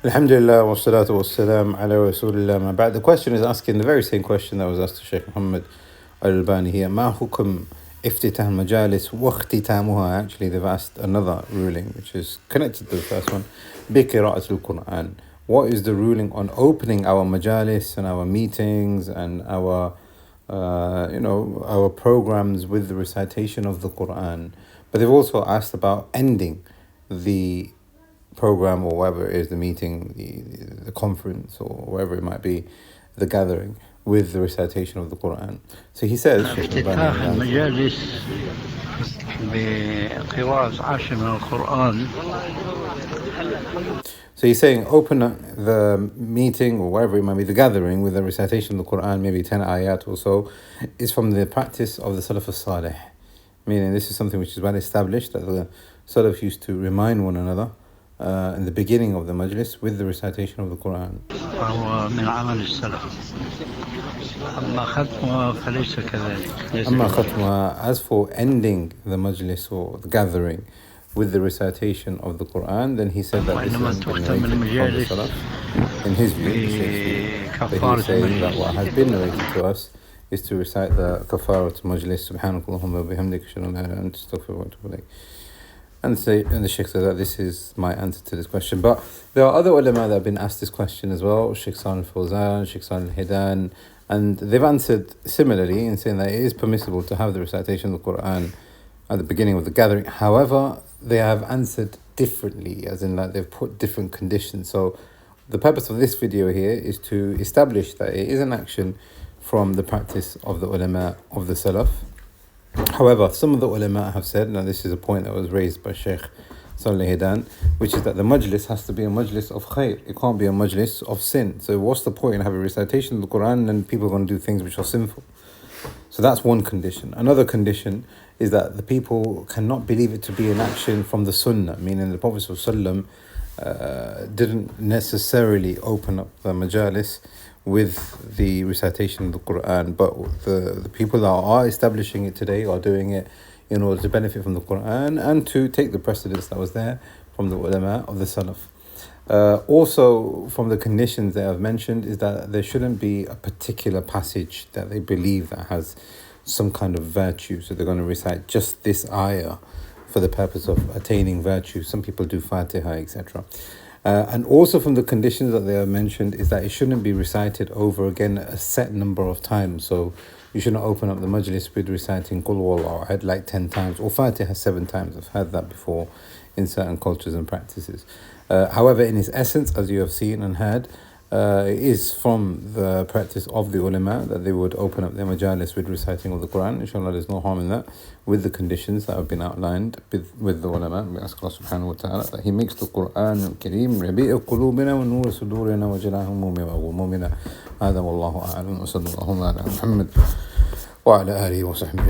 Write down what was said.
Alhamdulillah wa salatu wa salam ala rasulillah ma ba'd. The question is asking the very same question that was asked to Sheikh Muhammad Al-Albani here. Ma hukum iftitah majalis wa ikhtitamuha. Actually, they've asked another ruling, which is connected to the first one. Bi qira'atul Quran. What is the ruling on opening our majalis and our meetings and our our programs with the recitation of the Quran? But they've also asked about ending the program or whatever it is, the meeting, the conference, or whatever it might be, the gathering, with the recitation of the Quran. So he says, افتتاح المجالس بقراءة 10 من القرآن. So he's saying open the meeting or whatever it might be, the gathering with the recitation of the Quran, maybe 10 ayat or so, is from the practice of the Salaf al-Salih. Meaning this is something which is well established, that the Salaf used to remind one another in the beginning of the majlis with the recitation of the Quran. وهو من عمل السلف. أما ختمها فليس كذلك. أما ختمها, as for ending the majlis or the gathering with the recitation of the Quran, then he said that this is from the Salaf. In his view, but he's saying that what has been narrated to us is to recite the kafarat majlis, subhanakallahumma wa bihamdika ashhadu an la ilaha illa anta astaghfiruka wa atubu ilayk. And the Sheikh said that this is my answer to this question. But there are other ulama that have been asked this question as well, Sheikh Salih al-Fawzan, Sheikh Salih al-Hidan, and they've answered similarly in saying that it is permissible to have the recitation of the Quran at the beginning of the gathering. However, they have answered differently, as in that they've put different conditions. So the purpose of this video here is to establish that it is an action from the practice of the ulama of the Salaf. However, some of the ulama have said, now this is a point that was raised by Sheikh Salih Hidan, which is that the majlis has to be a majlis of khair. It can't be a majlis of sin. So what's the point in having a recitation of the Quran and people are going to do things which are sinful? So that's one condition. Another condition is that the people cannot believe it to be an action from the Sunnah, meaning the Prophet ﷺ didn't necessarily open up the majalis with the recitation of the Quran, but the people that are establishing it today are doing it in order to benefit from the Quran and to take the precedence that was there from the ulama of the Salaf. Also, from the conditions that I've mentioned, is that there shouldn't be a particular passage that they believe that has some kind of virtue, so they're going to recite just this ayah for the purpose of attaining virtue. Some people do Fatiha, etc. And also from the conditions that they have mentioned is that it shouldn't be recited over again a set number of times. So you shouldn't open up the majlis with reciting Qul Huwallahu Ahad like 10 times or Fatiha 7 times. I've heard that before in certain cultures and practices. However, in its essence, as you have seen and heard, it is from the practice of the ulama that they would open up their majalis with reciting of the Quran. Inshallah, there's no harm in that, with the conditions that have been outlined with the ulama. We ask Allah subhanahu wa ta'ala that He makes the Quran al-Kareem rabi'a qulubina wa nur sudurina wa jala humumina wa ghumumina. Hada wallahu a'lam wa sallallahu ala Muhammad wa ala alihi wa sahbihi.